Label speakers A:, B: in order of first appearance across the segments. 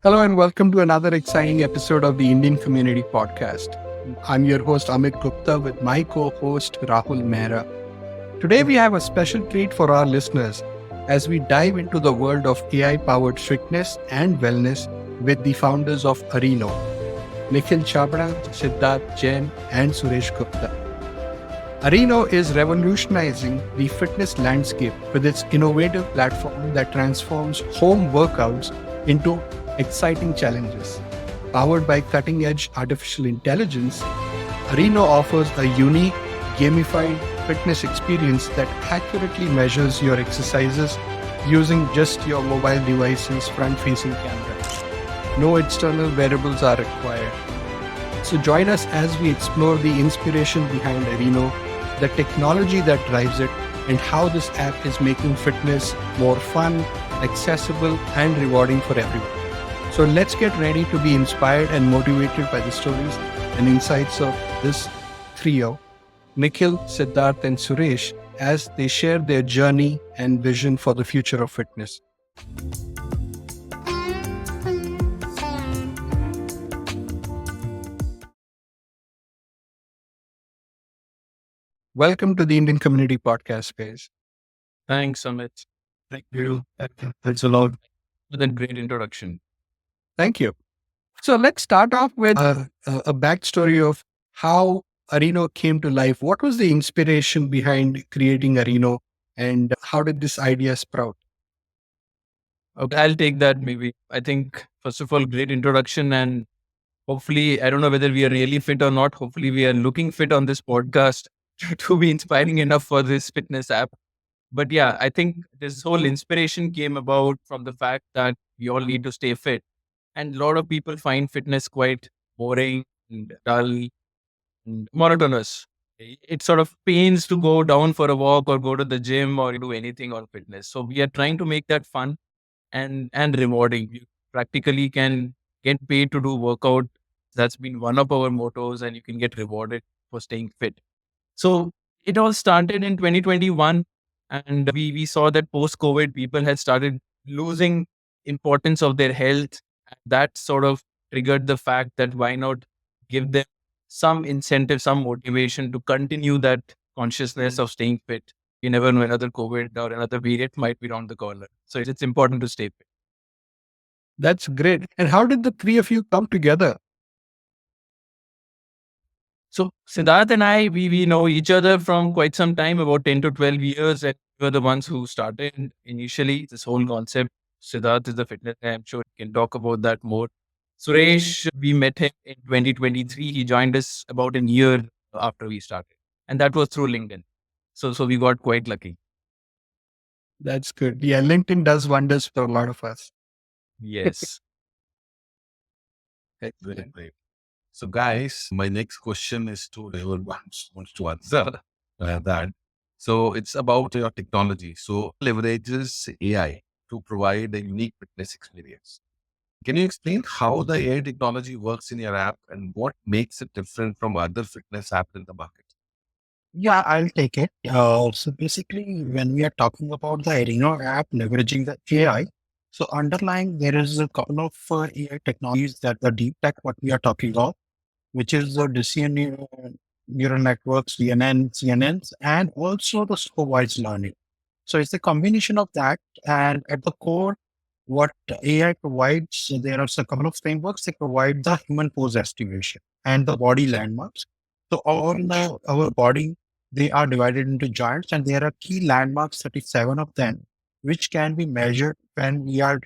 A: Hello and welcome to another exciting episode of the Indian Community Podcast. I'm your host Amit Gupta with my co-host Rahul Mehra. Today we have a special treat for our listeners as we dive into the world of AI-powered fitness and wellness with the founders of Areno, Nikhil Chhabra, Sidharth Jain and Suresh Gupta. Areno is revolutionizing the fitness landscape with its innovative platform that transforms home workouts into exciting challenges. Powered by cutting edge artificial intelligence, Areno offers a unique, gamified fitness experience that accurately measures your exercises using just your mobile device's front facing camera. No external variables are required. So join us as we explore the inspiration behind Areno, the technology that drives it, and how this app is making fitness more fun, accessible, and rewarding for everyone. So let's get ready to be inspired and motivated by the stories and insights of this trio, Nikhil, Siddharth, and Suresh, as they share their journey and vision for the future of fitness. Welcome to the Indian Community Podcast, guys.
B: Thanks, Amit,
A: Thank you. Thanks a lot.
B: for that great introduction.
A: Thank you. So let's start off with a backstory of how Areno came to life. What was the inspiration behind creating Areno, and how did this idea sprout?
B: Okay, I'll take that maybe. I think, first of all, great introduction. And hopefully, I don't know whether we are really fit or not. Hopefully, we are looking fit on this podcast to be inspiring enough for this fitness app. But yeah, I think this whole inspiration came about from the fact that we all need to stay fit. And a lot of people find fitness quite boring and dull and monotonous. It sort of pains to go down for a walk or go to the gym or do anything on fitness. So we are trying to make that fun and rewarding. You practically can get paid to do workout. That's been one of our mottos, and you can get rewarded for staying fit. So it all started in 2021, and we saw that post COVID, people had started losing importance of their health. That sort of triggered the fact that why not give them some incentive, some motivation to continue that consciousness of staying fit. You never know, another COVID or another period might be around the corner. So it's important to stay fit.
A: That's great. And how did the three of you come together?
B: So Siddharth and I, we know each other from quite some time, about 10 to 12 years. And we were the ones who started initially this whole concept. Siddharth is the fitness guy. I'm sure he can talk about that more. Suresh, we met him in 2023. He joined us about a year after we started. And that was through LinkedIn. So we got quite lucky.
A: That's good. Yeah, LinkedIn does wonders for a lot of us.
B: Yes.
C: Great, great. So, guys, my next question is to whoever wants to answer that. So, it's about your technology. So, leverages AI to provide a unique fitness experience. Can you explain how the AI technology works in your app and what makes it different from other fitness apps in the market?
D: Yeah, I'll take it. So basically, when we are talking about the Areno app leveraging the AI, so underlying there is a couple of AI technologies that the deep tech what we are talking about, which is the decision neural networks, CNNs, and also the supervised learning. So it's a combination of that, and at the core, what AI provides, so there are a couple of frameworks. They provide the human pose estimation and the body landmarks. So all our body, they are divided into joints, and there are key landmarks, 37 of them, which can be measured when we are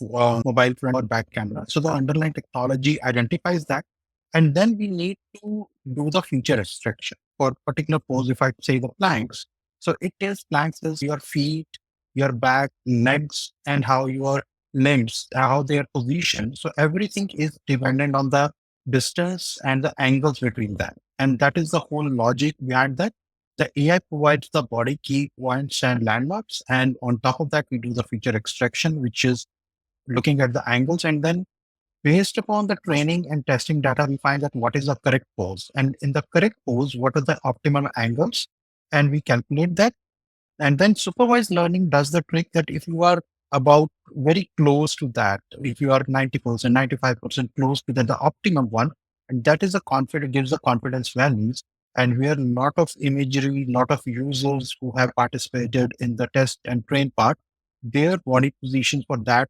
D: mobile front or back camera. So the underlying technology identifies that, and then we need to do the feature extraction for particular pose. If I say the planks, so it tells planks is your feet, your back, legs, and how your limbs, how they are positioned. So everything is dependent on the distance and the angles between them. And that is the whole logic behind that. The AI provides the body key points and landmarks. And on top of that, we do the feature extraction, which is looking at the angles. And then based upon the training and testing data, we find that what is the correct pose. And in the correct pose, what are the optimal angles? And we calculate that. And then supervised learning does the trick that if you are about very close to that. If you are 90%, 95% close to the optimum one, and that is a confidence, gives the confidence values. And where a lot of imagery, lot of users who have participated in the test and train part, their body positions for that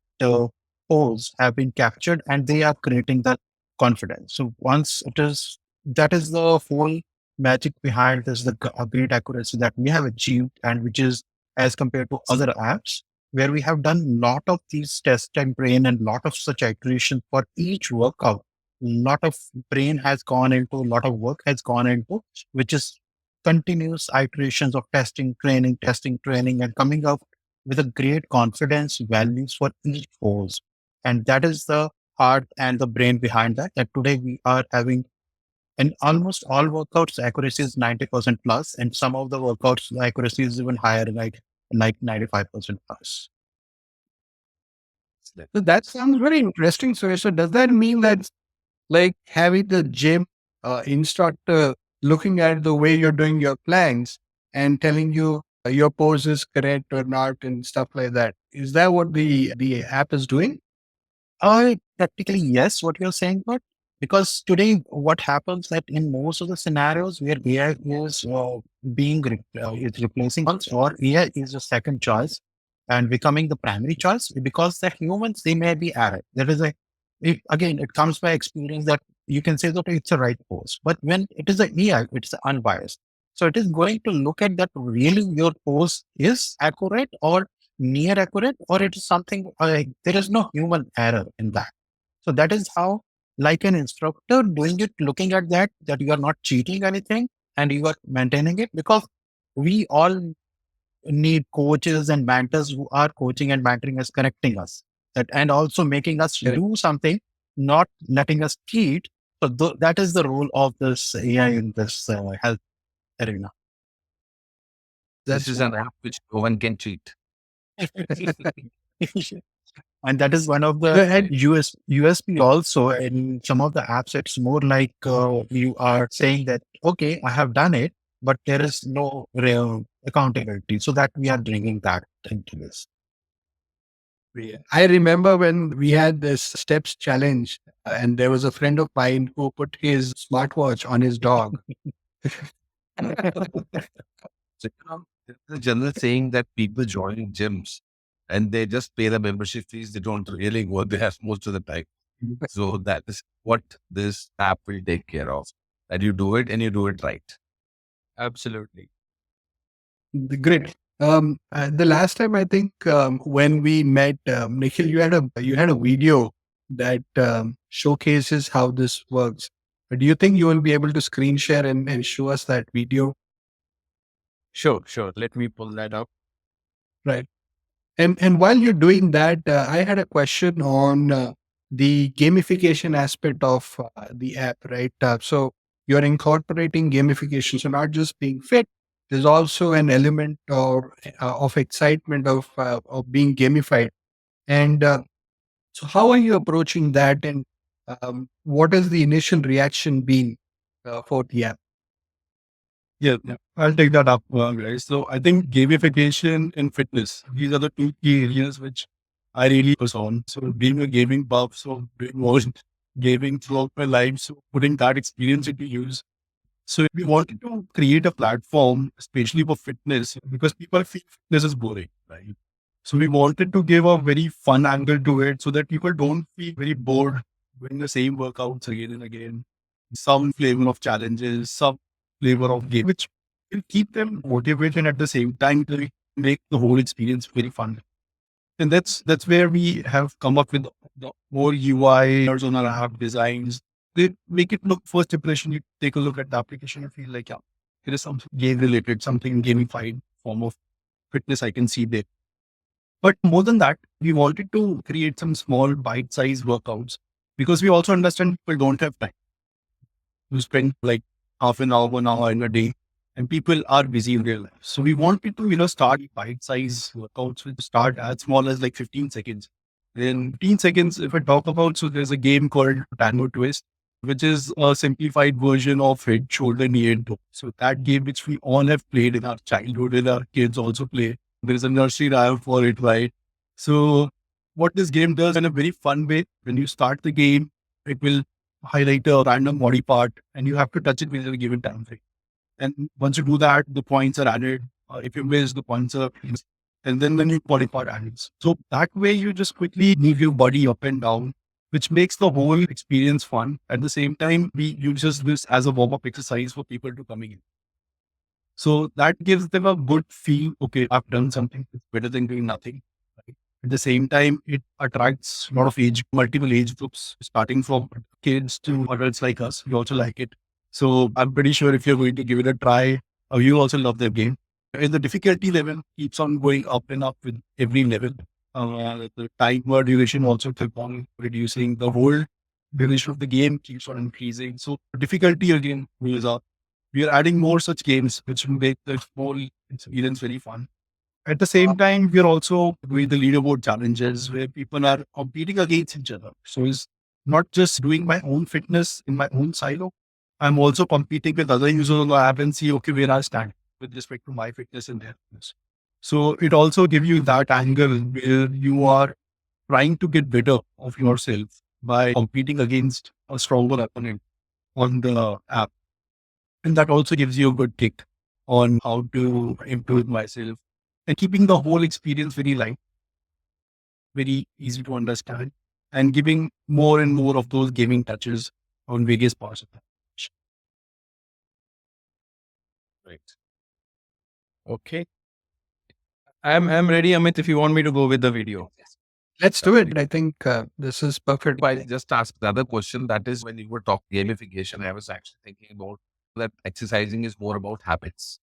D: pose have been captured and they are creating that confidence. So once it is, that is the whole magic behind this, the great accuracy that we have achieved, and which is as compared to other apps where we have done lot of these test and brain and lot of such iterations for each workout. Lot of brain has gone into, lot of work has gone into, which is continuous iterations of testing, training, and coming up with a great confidence values for each pose. And that is the heart and the brain behind that. That today we are having in almost all workouts, accuracy is 90% plus, and some of the workouts, the accuracy is even higher, like 95% plus.
A: So that sounds very interesting, Suresh. So does that mean that like having the gym instructor looking at the way you're doing your planks and telling you your pose is correct or not and stuff like that? Is that what the app is doing?
D: Practically, yes, what you're saying, but because today what happens that in most of the scenarios where AI is is replacing us, or AI is a second choice and becoming the primary choice, because the humans, they may be error. There is again, it comes by experience that you can say that it's a right pose, but when it is an AI, it's unbiased. So it is going to look at that really your pose is accurate or near accurate, or it is something there is no human error in that. So that is how, like an instructor doing it, looking at that you are not cheating anything and you are maintaining it, because we all need coaches and mentors who are coaching and mentoring us, correcting us, that and also making us
A: Correct.
D: do something, not letting us cheat. So that is the role of this AI in this health arena.
C: This
A: That's
C: is an app which no one can cheat.
D: And that is one of the
A: and
D: USP also. In some of the apps, it's more like you are saying that, okay, I have done it, but there is no real accountability. So that we are bringing that into this.
A: I remember when we had this steps challenge, and there was a friend of mine who put his smartwatch on his dog.
C: So, there's a general saying that people join gyms and they just pay the membership fees. They don't really go there most of the time. So that is what this app will take care of. That you do it and you do it right.
B: Absolutely.
A: Great. The last time I think when we met, Nikhil, you had a video that showcases how this works. Do you think you will be able to screen share and show us that video?
B: Sure, sure. Let me pull that up.
A: Right. And while you're doing that, I had a question on the gamification aspect of the app, right? So you're incorporating gamification, so not just being fit. There's also an element of excitement of being gamified. And so, how are you approaching that? And what has the initial reaction been for the app?
E: Yeah, I'll take that up, guys. So I think gamification and fitness, these are the two key areas which I really focus on. So being a gaming buff, so doing more gaming throughout my life, so putting that experience into use. So we wanted to create a platform, especially for fitness, because people feel fitness is boring, right? So we wanted to give a very fun angle to it so that people don't feel very bored doing the same workouts again and again. Some flavor of challenges, some flavor of game, which will keep them motivated at the same time to make the whole experience very fun. And that's where we have come up with the more UI on our app designs. They make it look, first impression, you take a look at the application, you feel like, yeah, it is something game related, something gamified form of fitness I can see there. But more than that, we wanted to create some small bite-sized workouts because we also understand people don't have time to spend like half an hour, 1 hour in a day, and people are busy in their life. So we wanted to, start bite-sized workouts, which start as small as like 15 seconds. Then 15 seconds, if I talk about, so there's a game called Tango Twist, which is a simplified version of head, shoulder, knee, and toe. So that game, which we all have played in our childhood, and our kids also play. There's a nursery rhyme for it, right? So what this game does in a very fun way, when you start the game, it will highlight a random body part and you have to touch it within a given time frame. And once you do that, the points are added. If you miss, the points are missed. And then the new body part added. So that way you just quickly move your body up and down, which makes the whole experience fun. At the same time, we use this as a warm-up exercise for people to coming in. So that gives them a good feel. Okay, I've done something. It's better than doing nothing. Right? At the same time, it attracts a lot of multiple age groups, starting from kids to adults like us. We also like it. So I'm pretty sure if you're going to give it a try, you also love the game. And the difficulty level keeps on going up and up with every level. The timer duration also keeps on reducing. The whole duration of the game keeps on increasing. So difficulty again goes up. We are adding more such games, which will make the whole experience very fun. At the same time, we are also doing the leaderboard challenges where people are competing against each other. So it's not just doing my own fitness in my own silo. I'm also competing with other users on the app and see, okay, where I stand with respect to my fitness and their fitness. So it also gives you that angle where you are trying to get better of yourself by competing against a stronger opponent on the app. And that also gives you a good kick on how to improve myself and keeping the whole experience very light, very easy to understand, and giving more and more of those gaming touches on various parts of that.
C: Right.
B: Okay. I'm ready, Amit, if you want me to go with the video.
A: Let's do it. I think this is perfect.
C: I just asked the other question. That is, when you were talking gamification, I was actually thinking about that exercising is more about habits.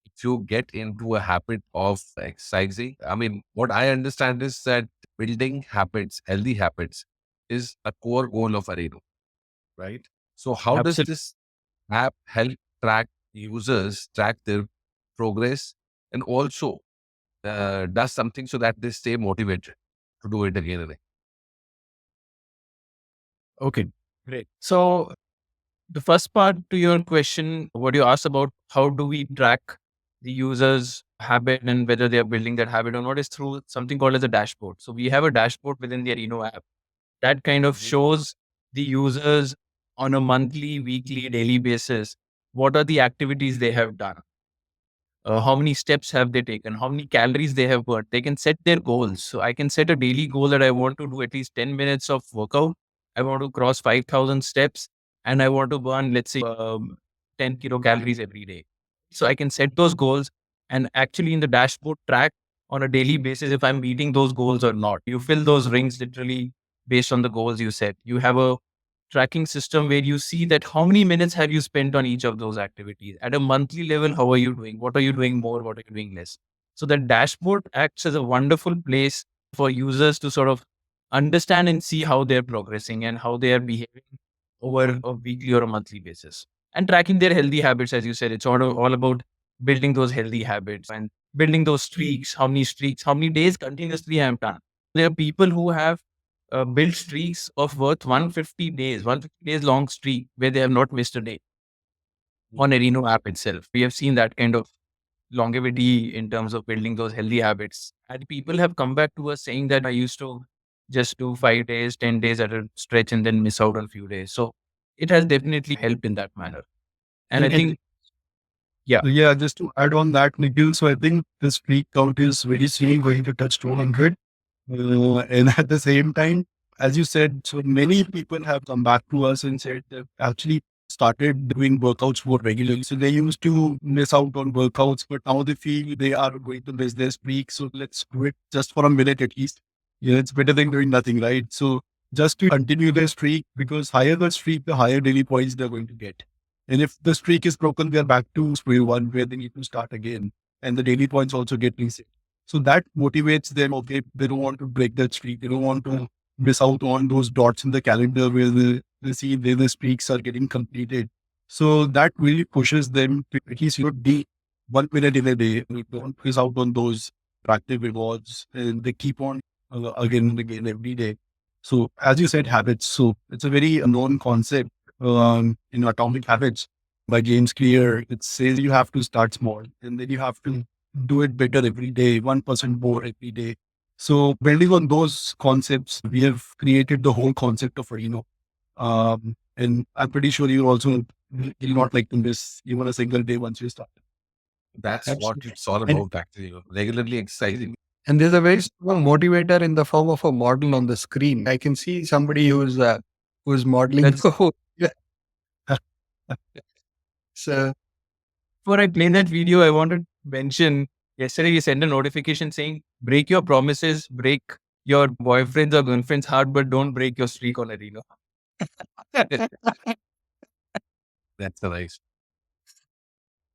C: If you get into a habit of exercising, I mean, what I understand is that building habits, healthy habits, is a core goal of Areno, right? So how does
B: Absolutely.
C: this app help track users, track their progress, and also does something so that they stay motivated to do it again and again?
B: Okay, great. So the first part to your question, what you asked about how do we track the user's habit and whether they are building that habit or not is through something called as a dashboard. So we have a dashboard within the Areno app that kind of shows the users on a monthly, weekly, daily basis what are the activities they have done. How many steps have they taken, how many calories they have burned. They can set their goals. So I can set a daily goal that I want to do at least 10 minutes of workout. I want to cross 5,000 steps and I want to burn, let's say, 10 kilocalories every day. So I can set those goals and actually in the dashboard track on a daily basis if I'm meeting those goals or not. You fill those rings literally based on the goals you set. You have a tracking system where you see that how many minutes have you spent on each of those activities at a monthly level. How are you doing? What are you doing more? What are you doing less? So the dashboard acts as a wonderful place for users to sort of understand and see how they're progressing and how they are behaving over a weekly or a monthly basis and tracking their healthy habits. As you said, it's all about building those healthy habits and building those streaks, how many days continuously I have done. There are people who have built streaks of worth 150 days, 150 days long streak where they have not missed a day on Areno app itself. We have seen that kind of longevity in terms of building those healthy habits. And people have come back to us saying that I used to just do 5 days, 10 days at a stretch and then miss out on a few days. So it has definitely helped in that manner. And I think, yeah,
E: So yeah, just to add on that, Nikhil, so I think the streak count is very soon going to touch 200. And at the same time, as you said, so many people have come back to us and said they've actually started doing workouts more regularly. So they used to miss out on workouts, but now they feel they are going to miss their streak. So let's do it just for a minute at least. Yeah, it's better than doing nothing, right? So just to continue their streak, because higher the streak, the higher daily points they're going to get. And if the streak is broken, we are back to square one where they need to start again. And the daily points also get reset. So that motivates them. Okay, they don't want to break that streak. They don't want to miss out on those dots in the calendar where they see where the streaks are getting completed. So that really pushes them to at least be 1 minute in a day. They don't miss out on those attractive rewards, and they keep on again and again every day. So as you said, habits. So it's a very known concept in Atomic Habits by James Clear. It says you have to start small and then you have to do it better every day, 1% more every day. So building on those concepts, we have created the whole concept of Areno. And I'm pretty sure you also will not like to miss even a single day once you start.
C: That's what
A: Absolutely.
C: it's all
A: And,
C: about, actually. Regularly exercising.
A: and there's a very strong motivator in the form of a model on the screen. I can see somebody who's modeling.
B: That's
A: Yeah. So
B: before I play that video, I wanted to mention yesterday you sent a notification saying break your promises, break your boyfriend's or girlfriend's heart, but don't break your streak on Arena.
C: That's nice.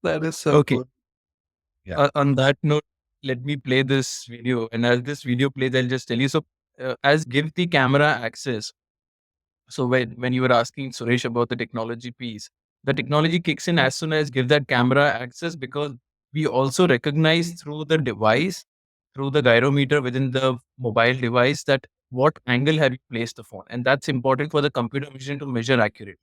A: that is so
B: Okay.
A: cool.
C: Yeah.
B: On that note, let me play this video. And as this video plays, I'll just tell you. So, as give the camera access. So when you were asking Suresh about the technology piece, the technology kicks in as soon as give that camera access because we also recognize through the device, through the gyrometer within the mobile device that what angle have you placed the phone. And that's important for the computer vision to measure accurately.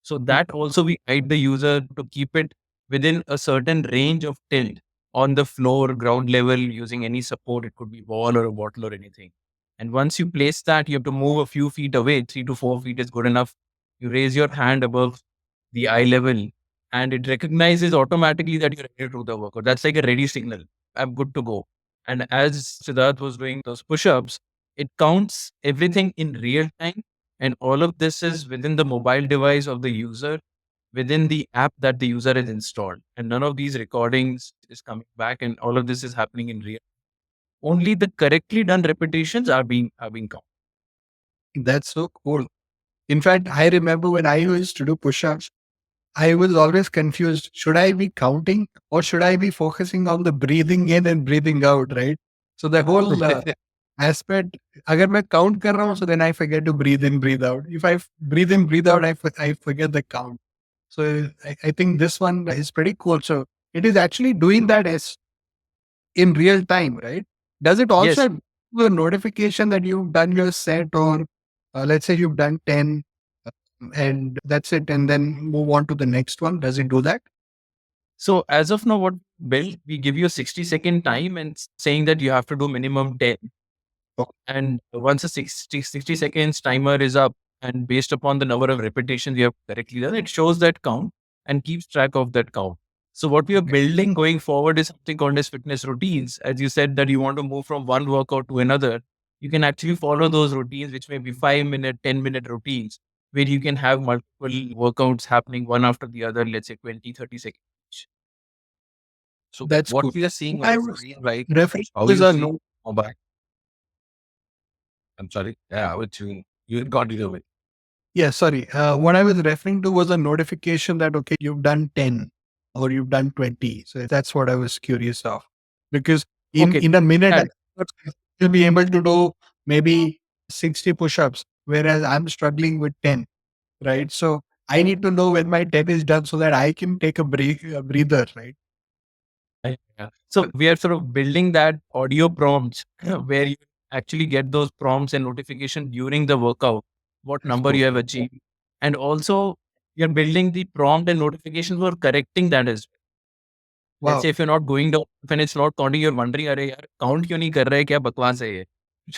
B: So that also we guide the user to keep it within a certain range of tilt on the floor, ground level, using any support. It could be wall or a bottle or anything. And once you place that, you have to move a few feet away. 3 to 4 feet is good enough. You raise your hand above the eye level and it recognizes automatically that you're ready to do the workout. That's like a ready signal. I'm good to go. And as Siddharth was doing those push ups, it counts everything in real time. And all of this is within the mobile device of the user, within the app that the user has installed. And none of these recordings is coming back. And all of this is happening in real. Only the correctly done repetitions are being counted.
A: That's so cool. In fact, I remember when I used to do push-ups, I was always confused. Should I be counting or should I be focusing on the breathing in and breathing out, right? So the whole aspect, अगर मैं count कर रहा हूँ, so then I forget to breathe in, breathe out. If I breathe in, breathe out, I forget the count. So I think this one is pretty cool. So it is actually doing that as in real time, right? Does it also
B: Yes.
A: have a notification that you've done your set or let's say you've done 10 and that's it and then move on to the next one? Does it do that?
B: So as of now, what build we give you a 60-second time and saying that you have to do minimum 10.
A: Okay.
B: And once a 60 seconds timer is up and based upon the number of repetitions you have correctly done, it shows that count and keeps track of that count. So what we are building going forward is something called as fitness routines. As you said that you want to move from one workout to another, you can actually follow those routines, which may be 5-minute, 10-minute routines, where you can have multiple workouts happening one after the other, let's say 20, 30 seconds each.
C: So
A: That's
C: what
A: cool.
C: we are seeing
A: I
C: on
A: was
C: screen, right?
A: referring
C: How
A: to
C: you
A: a
C: see
A: note.
C: mobile. I'm sorry. Yeah, which you continue with.
A: Yeah, sorry. What I was referring to was a notification that, okay, you've done 10 or you've done 20. So that's what I was curious of. Because
B: Okay.
A: in a minute,
B: Yeah.
A: you'll be able to do maybe 60 push-ups, whereas I'm struggling with 10, right? So I need to know when my 10 is done so that I can take a break, a breather, right?
B: Yeah. So we are sort of building that audio prompts where you actually get those prompts and notification during the workout, what number
A: cool.
B: you have achieved. And also you're building the prompt and notification for correcting that as well. Let's
A: Wow.
B: say if you're not going down, when it's not counting, you're wondering, अरे यार, count क्यों नहीं कर रहा है, क्या बकवास है ये?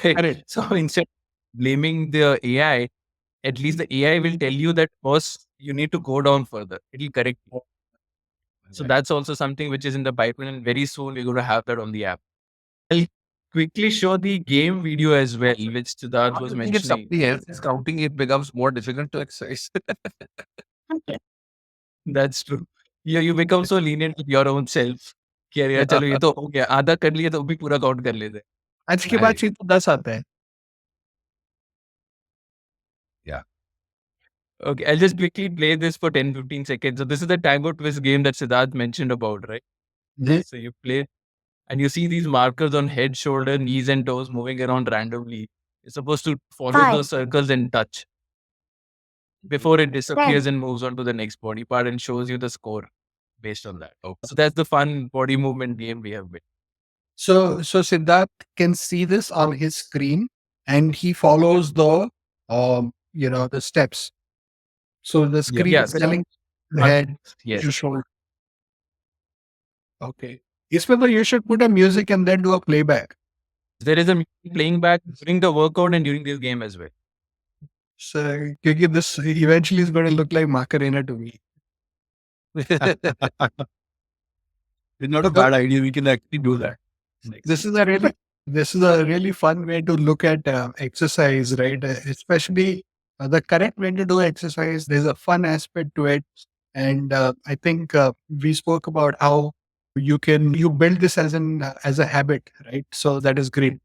B: Right?
A: Correct.
B: So instead of blaming the AI, at least the AI will tell you that first you need to go down further. It will correct you. So
C: Right.
B: that's also something which is in the pipeline, and very soon we're going to have that on the app. I'll quickly show the game video as well, which Siddharth was
C: I think if
B: mentioning.
C: somebody else is counting, it becomes more difficult to exercise.
B: That's true. You become so lenient with your own self. कि अरे यार चलो ये तो हो गया, आधा कर लिया तो भी पूरा काउंट कर लेते हैं.
A: आज के बाद फिर तो 10 आता है.
C: Yeah.
B: Okay, I'll just quickly play this for 10-15 seconds. So this is the time out twist game that Siddharth mentioned about, right?
A: This-
B: So you play and you see these markers on head, shoulder, knees and toes moving around randomly. You're supposed to follow those circles and touch before it disappears and moves on to the next body part and shows you the score based on that.
C: Okay.
B: So that's the fun body movement game we have built.
A: So Siddharth can see this on his screen and he follows the, the steps. So the screen
B: Yeah.
A: is telling head,
B: Yes.
A: to shoulder. Okay. इसमें तो you should put a music and then do a playback.
B: There is a music playing back during the workout and during this game as well.
A: So, because this eventually is going to look like Macarena to me.
E: It's not a
A: So
E: bad idea. We can actually do that next.
A: this is a really this is a really fun way to look at exercise, right? Especially the correct way to do exercise. There's a fun aspect to it, and I think we spoke about how you build this as a habit, right? So that is great.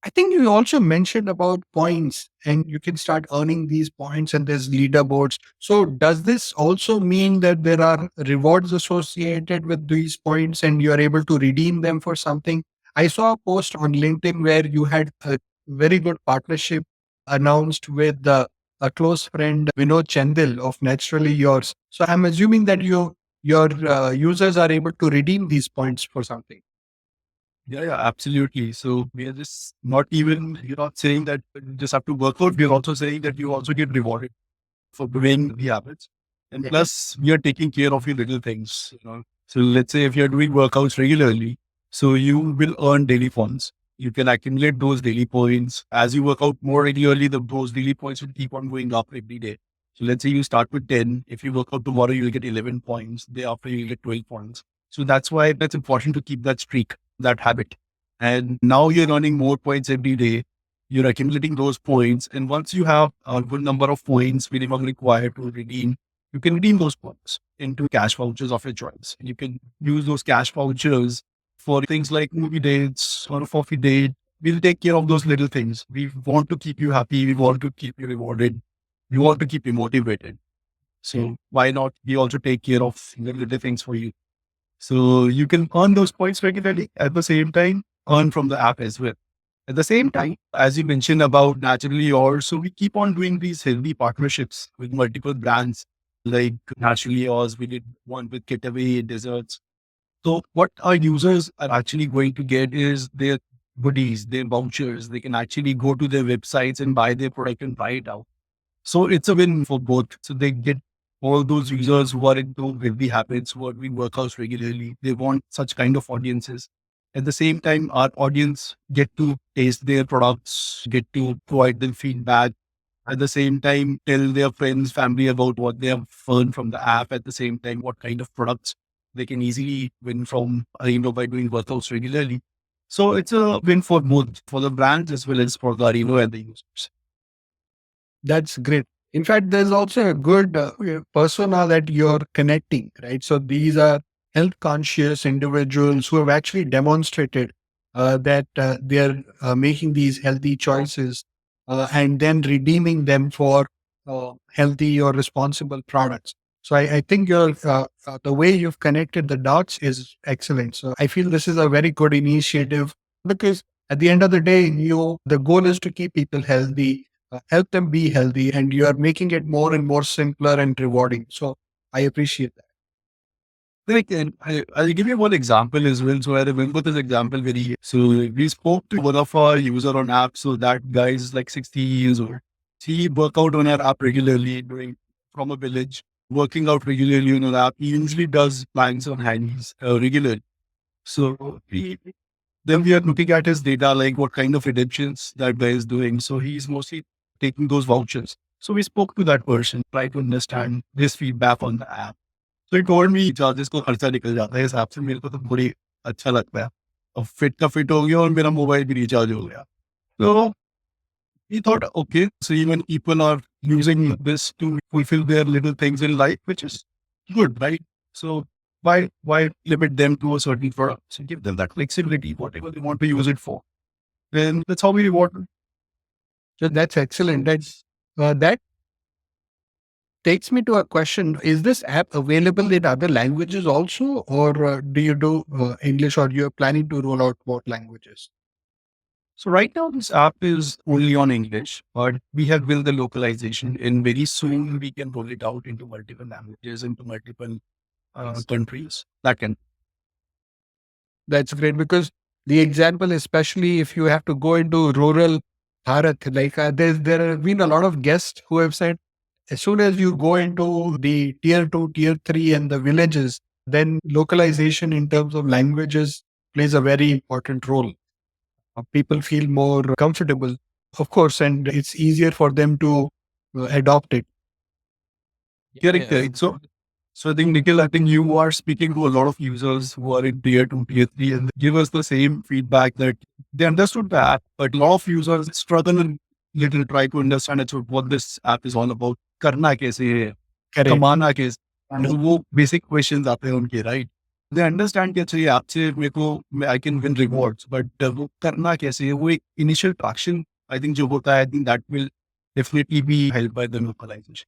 A: I think you also mentioned about points and you can start earning these points and there's leaderboards. So does this also mean that there are rewards associated with these points and you're able to redeem them for something? I saw a post on LinkedIn where you had a very good partnership announced with a close friend, Vinod Chandil of Naturally Yours. So I'm assuming that your users are able to redeem these points for something.
E: Yeah, absolutely. So we are just not even, you're not saying that you just have to work out. We're also saying that you also get rewarded for doing the habits. And
A: Yeah.
E: plus, we are taking care of your little things. So let's say if you're doing workouts regularly, so you will earn daily points. You can accumulate those daily points. As you work out more regularly, those daily points will keep on going up every day. So let's say you start with 10. If you work out tomorrow, you'll get 11 points. Day after, you'll get 12 points. So that's why that's important to keep that streak, that habit. And now you're earning more points every day. You're accumulating those points. And once you have a good number of points minimum required to redeem, you can redeem those points into cash vouchers of your choice. You can use those cash vouchers for things like movie dates or a coffee date. We'll take care of those little things. We want to keep you happy. We want to keep you rewarded. We want to keep you motivated. So why not? We also take care of the little things for you. So you can earn those points regularly at the same time, earn from the app as well. At the same time, as you mentioned about Naturally Yours, so we keep on doing these healthy partnerships with multiple brands like Naturally Yours. We did one with Getaway Desserts. So what our users are actually going to get is their goodies, their vouchers. They can actually go to their websites and buy their product and try it out. So it's a win for both. So they get all those users who are into healthy habits, who are doing workouts regularly. They want such kind of audiences. At the same time, our audience get to taste their products, get to provide them feedback. At the same time, tell their friends, family about what they have learned from the app. At the same time, what kind of products they can easily win from, by doing workouts regularly. So it's a win for both, for the brands as well as for the Areno and the users.
A: That's great. In fact, there's also a good persona that you're connecting, right? So these are health conscious individuals who have actually demonstrated that they're making these healthy choices and then redeeming them for healthy or responsible products. So I think the way you've connected the dots is excellent. So I feel this is a very good initiative because at the end of the day, the goal is to keep people healthy, help them be healthy, and you are making it more and more simpler and rewarding. So I appreciate that.
E: Like, and I'll give you one example as well. So I remember this example very. So we spoke to one of our user on app. So that guy is like 60 years old. He work out on our app regularly, doing from a village, working out regularly on our app. He usually does planks on hands regularly. So then we are looking at his data, like what kind of redemptions that guy is doing. So he's mostly taking those vouchers. So we spoke to that person, try to understand his feedback on the app. So he told me charges को खर्चा निकल जाता है इस app से मेरे को तो बड़ी अच्छा लगता है और फिट का फिट हो गया और मेरा मोबाइल भी रिचार्ज हो गया so he thought okay so even people are using this to fulfill their little things in life which is good right so why limit them to a certain product so give them that flexibility whatever they want to use it for then that's how we reward them.
A: So that's excellent. That takes me to a question. Is this app available in other languages also, or do you do English, or you're planning to roll out both languages?
E: So right now this app is only on English, but we have built the localization and very soon we can roll it out into multiple languages, into multiple countries. That can.
A: That's great because the example, especially if you have to go into rural Bharat, like there have been a lot of guests who have said, as soon as you go into the tier two, tier three, and the villages, then localization in terms of languages plays a very important role. people feel more comfortable, of course, and it's easier for them to adopt it.
E: Correct, correct. So I think, Nikhil, I think you are speaking to a lot of users who are in tier 2, tier 3, and they give us the same feedback that they understood the app, but a lot of users struggle a little try to understand what this app is all about. Karna kaise hai,
A: Correct.
E: kamana kaise, and वो basic questions आते हैं उनके, right? They understand कि अच्छा ये app से मेरे को I can win rewards, but वो करना कैसे है, वो एक initial traction I think जो होता है, I think that will definitely be helped by the localization.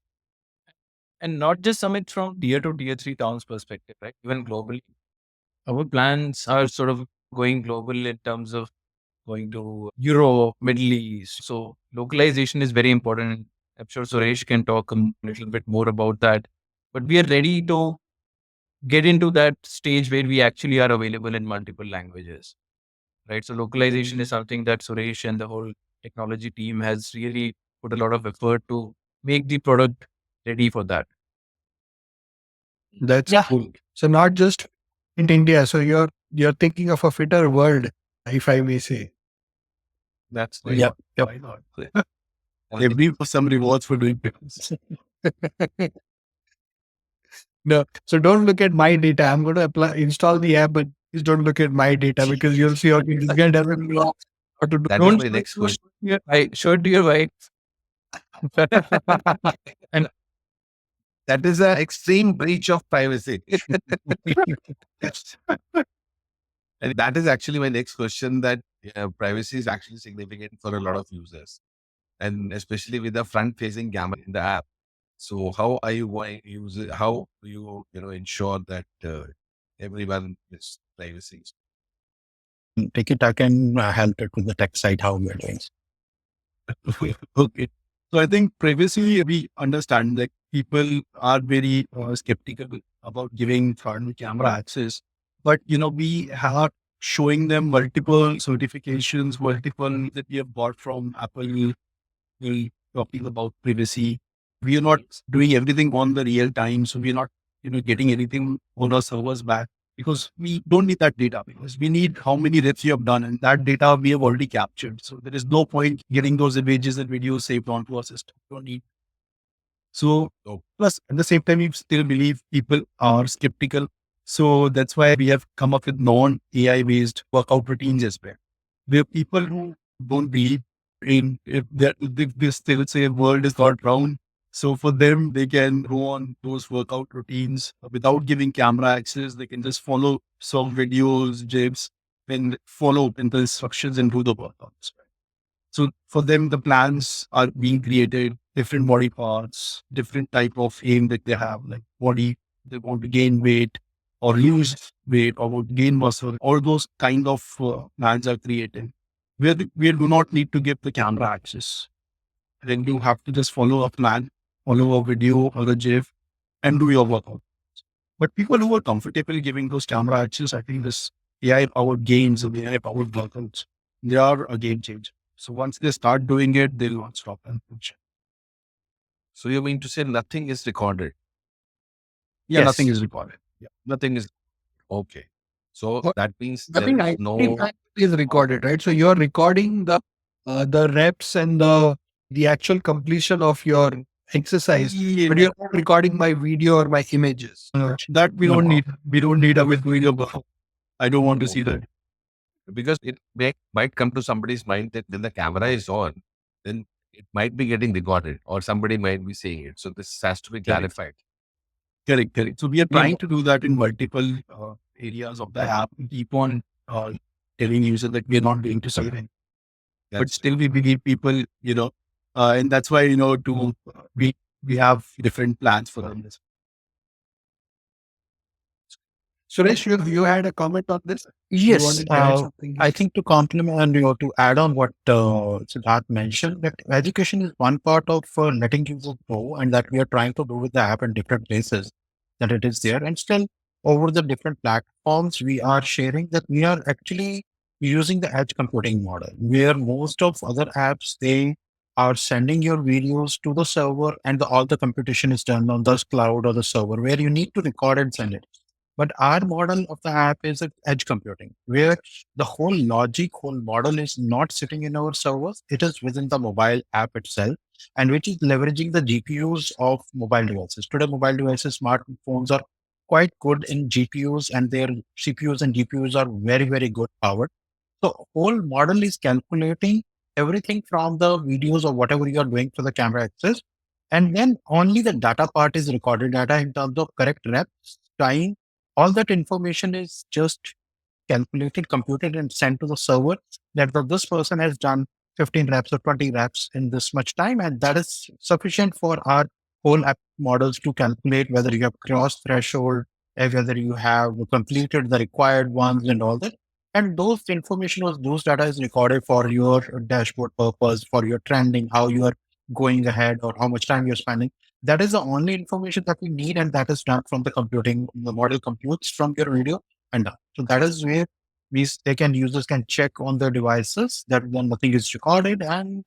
B: And not just Summit from tier 2, tier 3 towns perspective, right? Even globally, our plans are sort of going global in terms of going to Europe, Middle East. So localization is very important. I'm sure Suresh can talk a little bit more about that. But we are ready to get into that stage where we actually are available in multiple languages, right? So localization is something that Suresh and the whole technology team has really put a lot of effort to make the product ready for that.
A: That's cool. So not just in India. So you're thinking of a fitter world, if I may say.
C: That's
E: Why not?
C: Yep.
E: Why not? They give some rewards for doing things.
A: No, so don't look at my data. I'm going to install the app, but please don't look at my data because you'll see, okay, this guy doesn't know how to do.
C: That
B: Don't
C: is my next question.
B: show it to your wife.
A: And
C: That is an extreme breach of privacy. And that is actually my next question, that privacy is actually significant for a lot of users, and especially with the front facing camera in the app. So how are you going to use it? How do you, ensure that everyone is privacy?
D: Take it, I can help it with the tech side, how we're doing.
E: Okay. So I think privacy, we understand that people are very skeptical about giving front camera access. But, we are showing them multiple certifications, multiple that we have bought from Apple, we're talking about privacy. We are not doing everything on the real time. So we're not, getting anything on our servers back, because we don't need that data, because we need how many reps you have done, and that data we have already captured. So there is no point getting those images and videos saved onto our system. Don't need. So plus at the same time, we still believe people are skeptical. So that's why we have come up with non-AI based workout routines as well, where people who don't believe in, if they still say world is not round. So for them, they can go on those workout routines without giving camera access. They can just follow some videos, GIFs, and follow the instructions and do the workouts. So for them, the plans are being created, different body parts, different type of aim that they have, like body, they want to gain weight or lose weight or want to gain muscle. All those kind of plans are created where we do not need to give the camera access. Then you have to just follow a plan, follow a video or a GIF and do your workout. But people who are comfortable giving those camera access, I think this AI powered games and AI powered workouts, they are a game changer. So once they start doing it, they'll not stop.
C: So you mean to say nothing is recorded?
E: Yeah, nothing is recorded. Yeah.
C: Nothing is okay. So
A: What-
C: that means
A: I think
C: there is no.
A: is recorded, right? So you're recording the reps and the actual completion of your exercise,
E: Yeah,
A: but you're not recording my video or my images.
E: that we don't need. We don't need a video. I don't want to see that.
C: Because it might come to somebody's mind that when the camera is on, then it might be getting recorded or somebody might be saying it. So this has to be clarified.
E: Correct. So we are trying to do that in multiple areas of the app. We keep on telling users that we are not going to see it. But still we believe people, and that's why, we have different plans for them.
A: Suresh, you had a comment on this? You
D: Yes,
A: wanted to add something?
D: I think to complement and to add on what Sidharth mentioned, that education is one part of letting users know, and that we are trying to do with the app in different places, that it is there. And still, over the different platforms, we are sharing that we are actually using the edge computing model, where most of other apps, they are sending your videos to the server, and all the computation is done on the cloud or the server, where you need to record and send it. But our model of the app is a edge computing, where the whole logic, whole model is not sitting in our servers. It is within the mobile app itself, and which is leveraging the GPUs of mobile devices. Today, mobile devices, smartphones are quite good in GPUs, and their CPUs and GPUs are very, very good powered. So whole model is calculating everything from the videos or whatever you are doing for the camera access. And then only the data part is recorded data in terms of correct reps, time. All that information is just calculated, computed, and sent to the server that this person has done 15 reps or 20 reps in this much time. And that is sufficient for our whole app models to calculate whether you have crossed threshold, whether you have completed the required ones and all that. And those information was those data is recorded for your dashboard purpose, for your trending, how you are going ahead or how much time you're spending. That is the only information that we need, and that is done from the computing. The model computes from your video and done. So that is where users can check on their devices that when nothing is recorded, and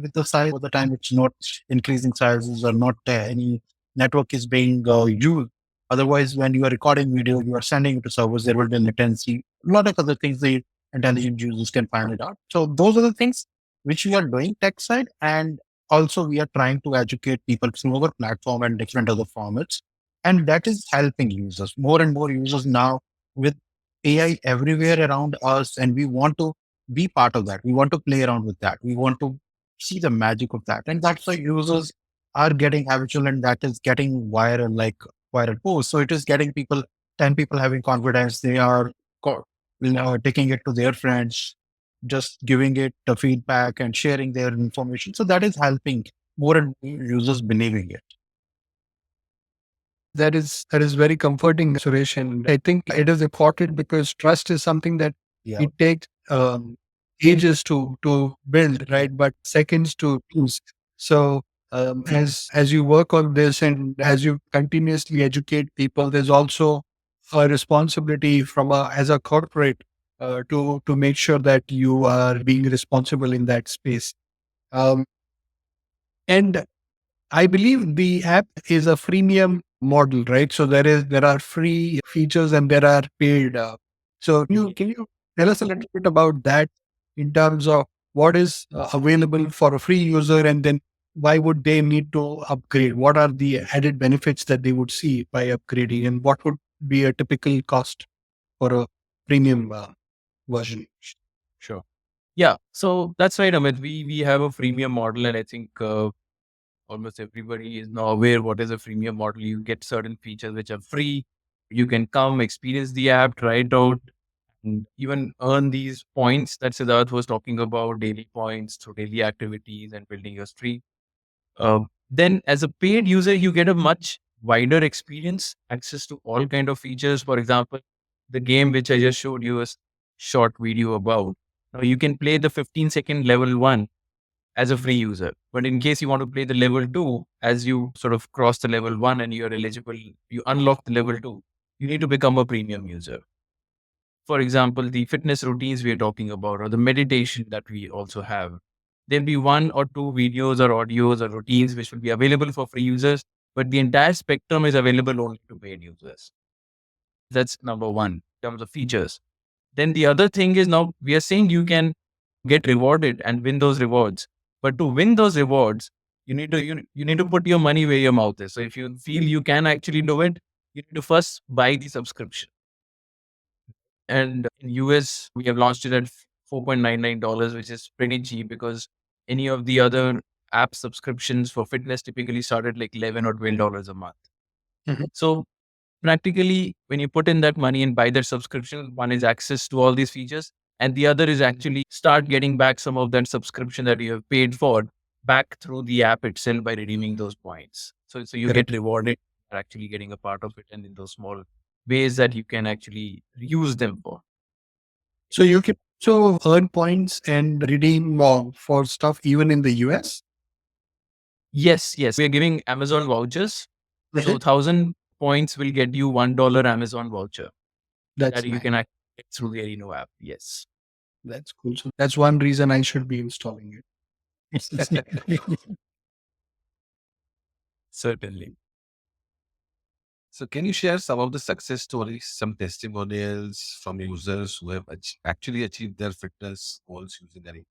D: with the size of the time it's not increasing sizes or not any network is being used. Otherwise, when you are recording video, you are sending it to servers, there will be latency, a lot of other things the intelligent users can find it out. So those are the things which we are doing tech side, and also we are trying to educate people through our platform and different other formats, and that is helping users. More and more users now with AI everywhere around us, and we want to be part of that. We want to play around with that. We want to see the magic of that. And that's why users are getting habitual, and that is getting viral, like viral posts. So it is getting people, 10 people having confidence. They are taking it to their friends, just giving it the feedback and sharing their information. So that is helping more and more users believing it.
A: That is very comforting, Suresh, and I think it is important because trust is something that
D: Yeah.
A: it takes ages to build, right? But seconds to use. So as you work on this and as you continuously educate people, there's also a responsibility from as a corporate to make sure that you are being responsible in that space. Um, and I believe the app is a freemium model, right? So there are free features and there are paid. So can you tell us a little bit about that in terms of what is available for a free user, and then why would they need to upgrade? What are the added benefits that they would see by upgrading, and what would be a typical cost for a premium version?
B: Sure. Yeah. So that's right, Amit. We have a freemium model, and I think almost everybody is now aware what is a freemium model. You get certain features which are free. You can come experience the app, try it out, and even earn these points that Siddharth was talking about, daily points through daily activities and building your streak. Then as a paid user, you get a much wider experience, access to all kind of features. For example, the game which I just showed you a short video about. Now you can play the 15-second level 1 as a free user. But in case you want to play the level 2, as you sort of cross the level 1 and you're eligible, you unlock the level 2, you need to become a premium user. For example, the fitness routines we are talking about, or the meditation that we also have. There'll be 1 or 2 videos or audios or routines which will be available for free users, but the entire spectrum is available only to paid users. That's number one in terms of features. Then the other thing is, now we are saying you can get rewarded and win those rewards. But to win those rewards, you need to you need to put your money where your mouth is. So if you feel you can actually do it, you need to first buy the subscription. And in US, we have launched it at $4.99, which is pretty cheap because any of the other app subscriptions for fitness typically start at like $11 or $12 a month.
A: Mhm.
B: So practically, when you put in that money and buy that subscription, one is access to all these features, and the other is actually start getting back some of that subscription that you have paid for back through the app itself by redeeming those points. So you
A: Correct.
B: get rewarded for actually getting a part of it, and in those small ways that you can actually use them for.
A: So you can also earn points and redeem for stuff even in the US.
B: Yes, we are giving Amazon vouchers. So
A: Mhm.
B: 1,000 points will get you $1 Amazon voucher
A: That's
B: that you
A: nice.
B: can actually get through the Areno app. Yes.
A: That's cool. So that's one reason I should be installing it.
B: Certainly.
C: So can you share some of the success stories, some testimonials from users who have actually achieved their fitness goals using Areno?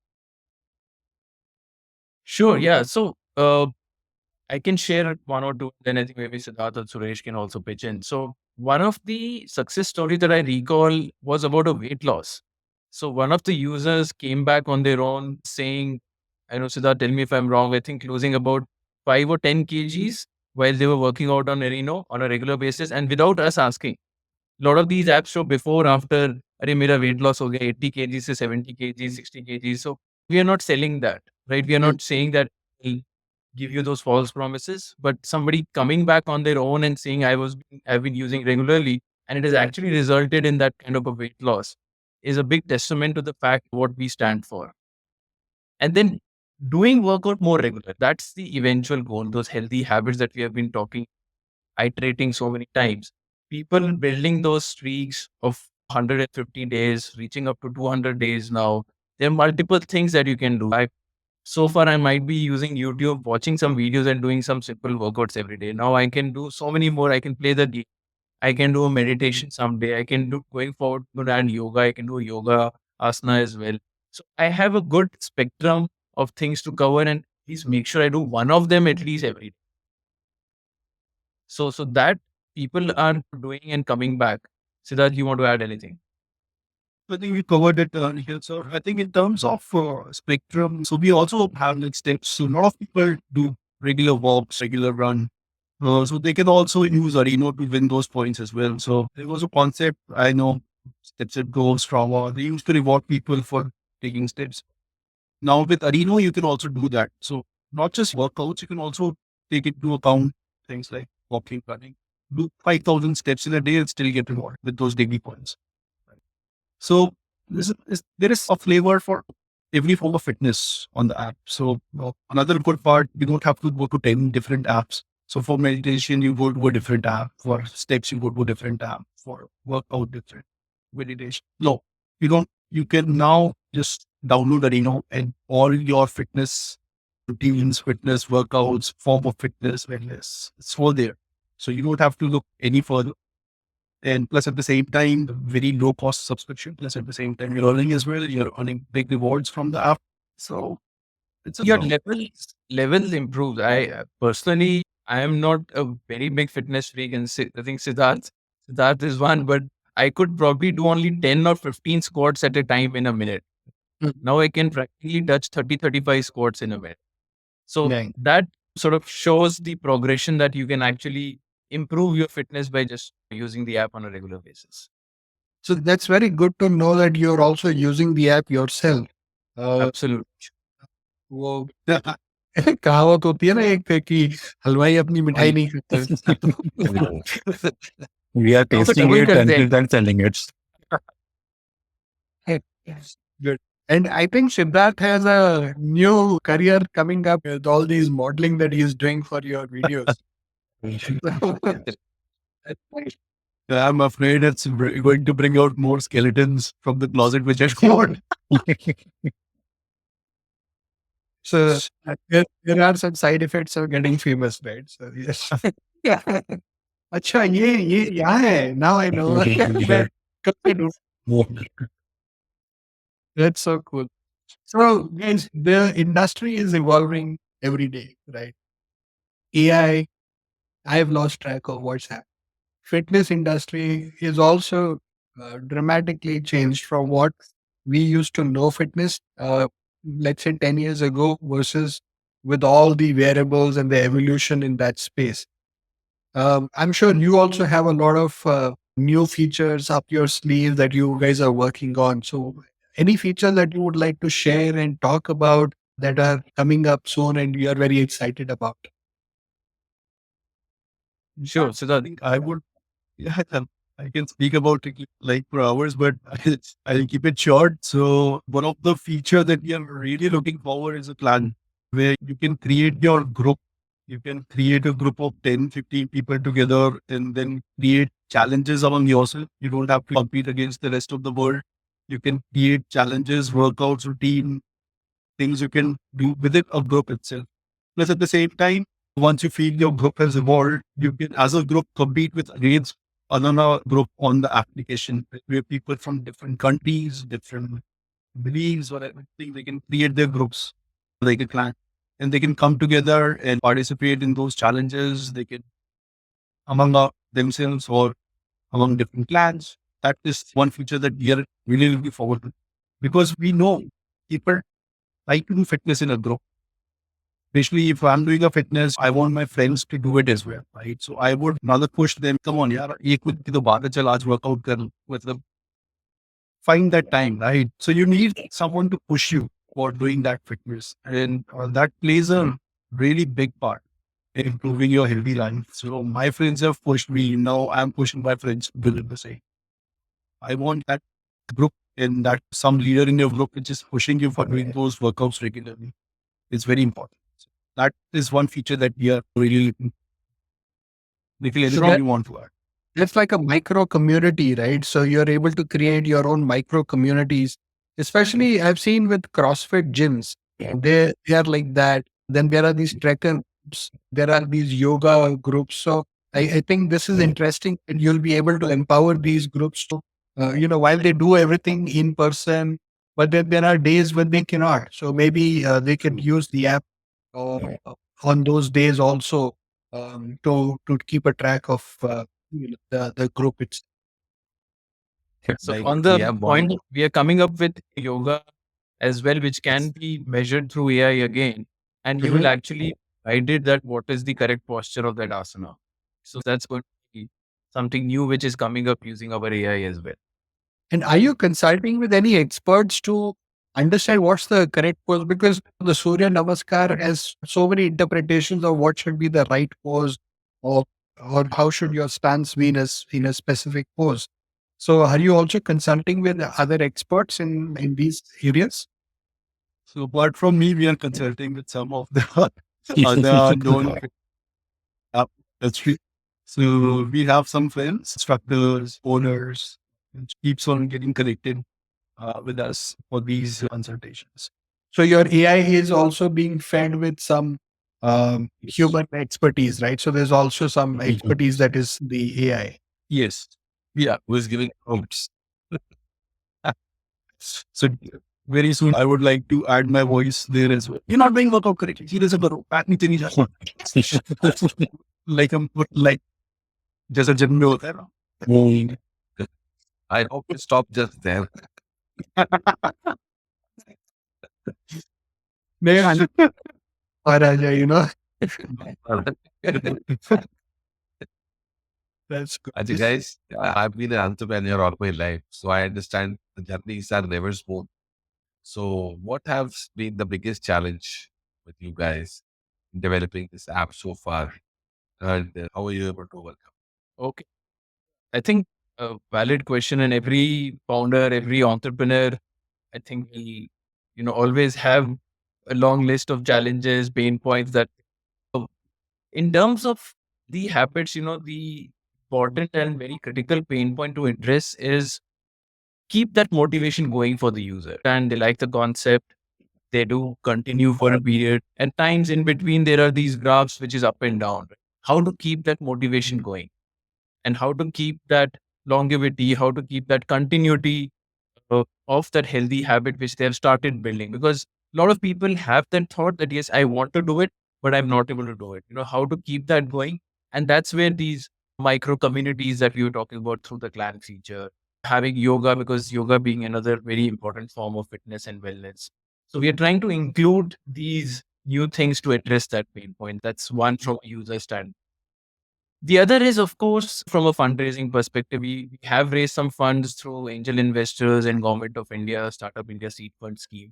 B: Sure. Yeah. So I can share one or two, then I think maybe Siddharth or Suresh can also pitch in. So one of the success stories that I recall was about a weight loss. So one of the users came back on their own saying, I know Siddharth, tell me if I'm wrong, I think losing about 5 or 10 kgs while they were working out on Areno on a regular basis and without us asking. A lot of these apps show before, after, अरे मेरा weight loss हो गया 80 kgs to 70 kgs, 60 kgs. So we are not selling that, right? We are not saying that we'll give you those false promises, but somebody coming back on their own and saying I've been using regularly and it has actually resulted in that kind of a weight loss is a big testament to the fact what we stand for. And then doing workout more regular. That's the eventual goal, those healthy habits that we have been talking, iterating so many times. People building those streaks of 150 days, reaching up to 200 days now. There are multiple things that you can do. So far, I might be using YouTube, watching some videos and doing some simple workouts every day. Now I can do so many more. I can play the game. I can do a meditation someday. I can do going forward and yoga. I can do yoga asana as well. So I have a good spectrum of things to cover and please make sure I do one of them at least every day. So that people are doing and coming back. Siddharth, you want to add anything?
E: I think we covered it here. So I think in terms of spectrum, so we also have like steps. So a lot of people do regular walks, regular run. So they can also use Areno to win those points as well. So there was a concept I know steps that go stronger. They used to reward people for taking steps. Now with Areno, you can also do that. So not just workouts, you can also take into account things like walking, running. Do 5,000 steps in a day and still get rewarded with those daily points. So there is a flavor for every form of fitness on the app. So another good part, you don't have to go to 10 different apps. So for meditation, you go to a different app. For steps, you go to a different app. For workout, different meditation. No, you don't. You can now just download Areno and all your fitness routines, fitness workouts, form of fitness, wellness, it's all there. So you don't have to look any further. And plus, at the same time, very low cost subscription. Plus, at the same time, you're earning as well. You're earning big rewards from the app. So it's a
B: Your levels improve. I personally, I am not a very big fitness freak, and I think Siddharth is one, but I could probably do only 10 or 15 squats at a time in a minute. Now I can practically touch 30, 35 squats in a minute. So that sort of shows the progression that you can actually improve your fitness by just using the app on a regular basis.
A: So that's very good to know that you're also using the app yourself.
B: Absolutely.
A: वो कहावत होती है ना एक पे कि हलवाई अपनी मिठाई नहीं खाता
D: We are tasting
B: double
D: it and
B: content.
D: then selling it.
A: Good. And I think Siddharth has a new career coming up with all these modeling that he's doing for your videos.
E: I'm afraid it's going to bring out more skeletons from the closet, which I got.
A: So there are some side effects of getting famous, right? So yes. Yeah. अच्छा ये यहाँ है. Now I know. मैं कब से ढूंढ- That's so cool. So guys, the industry is evolving every day, right? AI, I've lost track of what's happening. Fitness industry is also dramatically changed from what we used to know fitness, let's say 10 years ago versus with all the variables and the evolution in that space. I'm sure you also have a lot of new features up your sleeve that you guys are working on. So any feature that you would like to share and talk about that are coming up soon and you are very excited about?
B: Sure. So
E: I think I would, yeah, I can speak about it like for hours, but I'll keep it short. So one of the feature that we are really looking forward is a plan where you can create your group. You can create a group of 10, 15 people together and then create challenges among yourself. You don't have to compete against the rest of the world. You can create challenges, workouts, routine, things you can do within a group itself. Plus at the same time, Once you feel your group has evolved, you can, as a group, compete with against another group on the application where people from different countries, different beliefs, whatever thing, they can create their groups, they can plan, and they can come together and participate in those challenges. They can among themselves or among different clans. That is one feature that we are really looking forward to because we know people like to do fitness in a group. Especially if I'm doing a fitness, I want my friends to do it as well, right? So I would rather push them. Come on, यार एक week की तो बात है चल आज workout कर मतलब find that time, right? So you need someone to push you for doing that fitness, and that plays a really big part in improving your healthy life. So my friends have pushed me. Now I'm pushing my friends to do the same. I want that group and that some leader in your group which is pushing you for doing those workouts regularly. It's very important. So that is one feature that we are really looking. Nikhil,
A: So
E: anything you want to add?
A: it's like a micro community, right? So you're able to create your own micro communities. Especially I've seen with CrossFit gyms, they are like that. Then there are these tracker groups, there are these yoga groups. So I think this is interesting, and you'll be able to empower these groups to, while they do everything in person, but then there are days when they cannot. So maybe they can use the app uh, on those days also, to keep a track of the group. It's
B: So
C: Like
B: on
C: we
B: the
C: have one.
B: point, we are coming up with yoga as well, which can be measured through AI again, and you will actually guided that what is the correct posture of that asana. So that's going to be something new which is coming up using our AI as well.
A: And are you consulting with any experts to understand what's the correct pose? Because the Surya Namaskar has so many interpretations of what should be the right pose, or or how should your stance be in a specific pose. So are you also consulting with other experts in these areas?
E: So apart from me, we are consulting with some of the other known app industry. So we have some friends, instructors, owners, which keeps on getting connected with us for these consultations.
A: So your AI is also being fed with some human expertise, right? So there's also some expertise that is the AI.
E: Yes. Yeah.
C: Who is giving prompts?
E: So very soon I would like to add my voice there as well. You're not doing workout correctly. Seriously, bro. Back नीचे नहीं जाता. Like I'm like जैसा gym में होता है ना.
C: I hope you stop just there.
A: Mehra, Maharaja. That's good.
C: Actually, guys, I've been an entrepreneur all my life, so I understand the journeys are never smooth. So, what has been the biggest challenge with you guys in developing this app so far, and how are you able to overcome?
B: Okay, I think a valid question, and every founder, every entrepreneur, I think we, always have a long list of challenges, pain points that in terms of the habits, the important and very critical pain point to address is keep that motivation going for the user. And they like the concept, they do continue for a period. And times in between, there are these graphs which is up and down. How to keep that motivation going and how to keep that longevity, how to keep that continuity of that healthy habit which they have started building. Because a lot of people have that thought that, yes, I want to do it, but I'm not able to do it. How to keep that going. And that's where these micro communities that we were talking about through the clan feature, having yoga, because yoga being another very important form of fitness and wellness. So we are trying to include these new things to address that pain point. That's one from a user stand. The other is, of course, from a fundraising perspective, we have raised some funds through angel investors and Government of India, Startup India Seed Fund Scheme.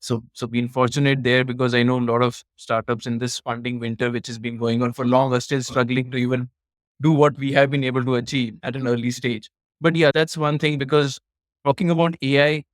B: So been fortunate there because I know a lot of startups in this funding winter, which has been going on for long, are still struggling to even do what we have been able to achieve at an early stage. But yeah, that's one thing because talking about AI,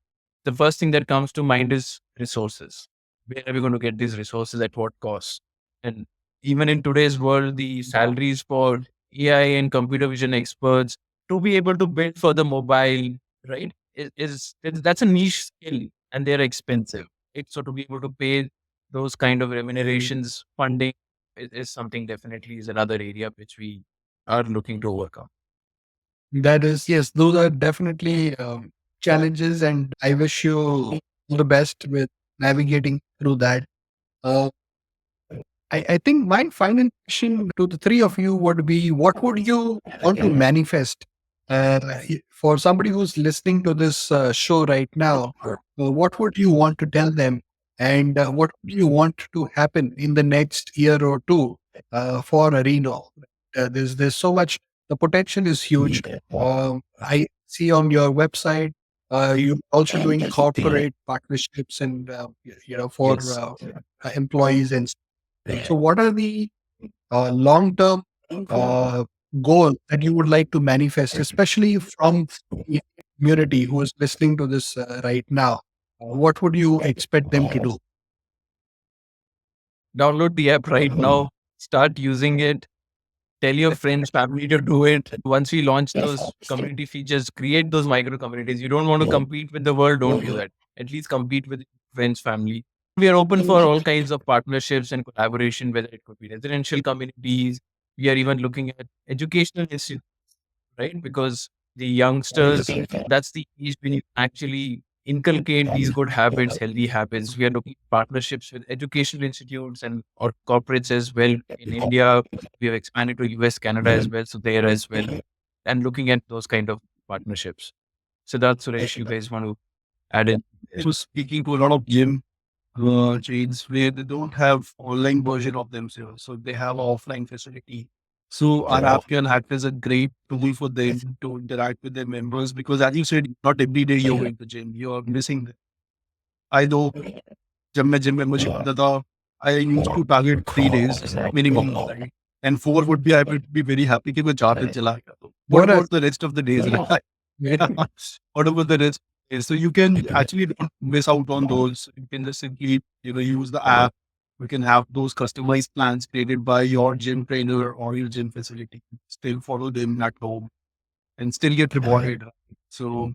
B: the first thing that comes to mind is resources. Where are we going to get these resources at what cost? And even in today's world, the salaries for AI and computer vision experts to be able to build for the mobile, right, that's a niche skill and they're expensive. So to be able to pay those kind of remunerations, funding, is something definitely is another area which we are looking to overcome.
A: That is, yes, those are definitely challenges, and I wish you all the best with navigating through that. Uh, I think my final question to the three of you would be, what would you want to manifest for somebody who's listening to this show right now? What would you want to tell them? And what would you want to happen in the next year or two for Areno? There's so much, the potential is huge. I see on your website, you're also doing corporate partnerships and, for
C: Yes.
A: employees and so, what are the long term goals that you would like to manifest, especially from the community who is listening to this right now? What would you expect them to do?
B: Download the app right now, start using it, tell your friends, family to do it. Once we launch those community features, create those micro communities. You don't want to compete with the world, don't do that. At least compete with friends, family. We are open for all kinds of partnerships and collaboration, whether it could be residential communities. We are even looking at educational institutions, right? Because the youngsters, that's the age when you actually inculcate these good habits, healthy habits. We are looking at partnerships with educational institutes and or corporates as well. In India, we have expanded to US, Canada as well, so there as well, and looking at those kind of partnerships. Siddharth, Suresh, you guys want to add in?
E: So speaking to a lot of gym chains where they don't have online version of themselves, so they have an offline facility. So our app can act as a great tool for them to interact with their members because, as you said, not every day you're going to gym. You're missing them. I know जब मैं gym membership करता था, I used to target 3 days minimum, right? And 4 would be I would be very happy कि मैं 4 दिन चला गया तो. What
A: What are
E: about the rest of the days? What about the rest? So you can actually don't miss out on those. You can just simply, use the app. We can have those customized plans created by your gym trainer or your gym facility. Still follow them at home and still get rewarded. So,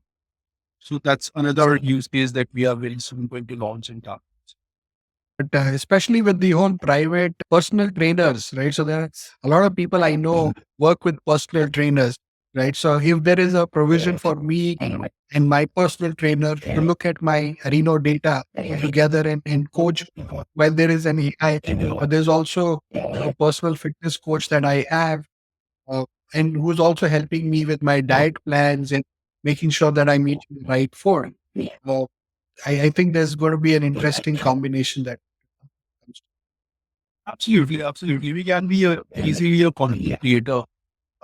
E: so that's another use case that we are very soon going to launch in town.
A: but especially with the whole private personal trainers, right? So there are a lot of people I know work with personal trainers, right? So if there is a provision for me and my personal trainer to look at my Reno data together and coach while there is an AI, there's also a personal fitness coach that I have uh, and who's also helping me with my diet plans and making sure that I'm eating the right food. Uh, I think there's going to be an interesting combination that comes.
E: Absolutely, absolutely. We can be easily a content creator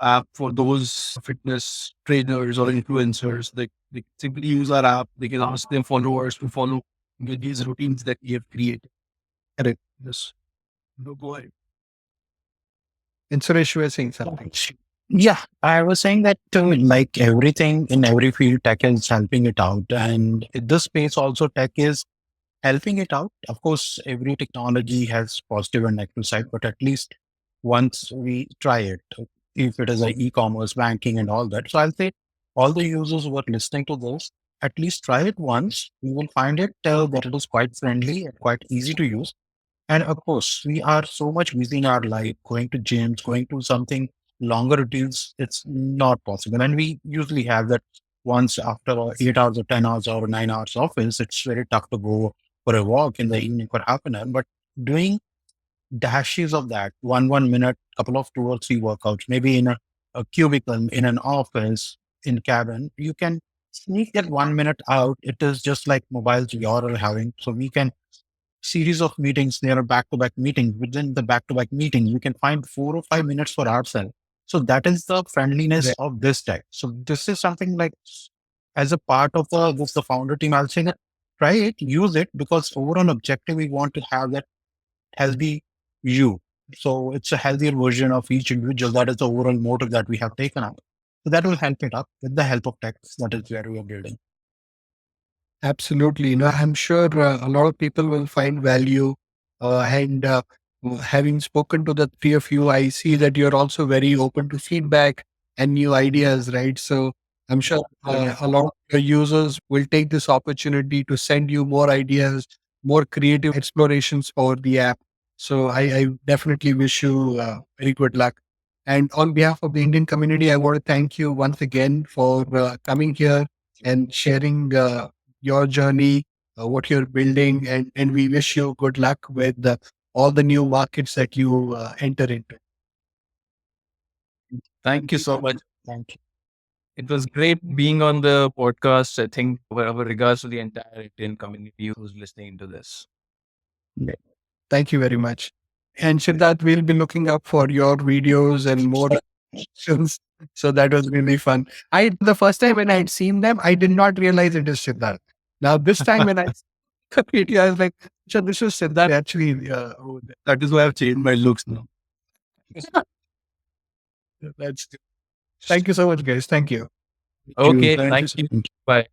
E: app for those fitness trainers or influencers. They simply use our app. They can ask their followers to follow these routines that we have created. Correct. Yes. No, go ahead.
A: And Suresh, you were saying something.
D: Yeah, I was saying that like everything in every field, tech is helping it out. And in this space also, tech is helping it out. Of course, every technology has positive and negative side, but at least once we try it, if it is a e-commerce, banking and all that. So I'll say all the users who are listening to this, at least try it once. You will find it that it is quite friendly and quite easy to use. And of course, we are so much busy in our life, going to gyms, going to something longer routines. It's not possible. And we usually have that once after 8 hours or 10 hours or 9 hours office, it's very tough to go for a walk in the evening for half an hour. But doing dashes of that, 1 minute, couple of 2 or 3 workouts, maybe in a cubicle, in an office, in cabin, you can sneak that 1 minute out. It is just like mobiles we all are having. So we can series of meetings, there are back-to-back meetings. Within the back-to-back meeting, you can find 4 or 5 minutes for ourselves. So that is the friendliness
A: Right.
D: of this tech. So this is something like as a part of the founder team, I'll say that try it, use it, because overall objective, we want to have that healthy you. So it's a healthier version of each individual. That is the overall motive that we have taken up. So that will help it up with the help of tech. That is where we are building.
A: Absolutely. I'm sure a lot of people will find value. And having spoken to the three of you, I see that you're also very open to feedback and new ideas, right? So I'm sure a lot of your users will take this opportunity to send you more ideas, more creative explorations for the app. So I definitely wish you very good luck. And on behalf of the Indian community, I want to thank you once again for coming here and sharing your journey, what you're building, and we wish you good luck with all the new markets that you enter into.
B: Thank you so much.
D: Thank you.
B: It was great being on the podcast. I think our regards to the entire Indian community who's listening to this.
A: Thank you very much. And Siddharth, we'll be looking up for your videos and more questions. So that was really fun. The first time when I had seen them, I did not realize it is Siddharth. Now this time when I saw the video, I was like, "Sure, this is Siddharth actually."
E: That is why I've changed my looks now.
A: That's Thank you so much, guys. Thank you.
B: Okay,
E: Thank you
B: thank
E: so
B: you.
D: Thank you.
B: Bye.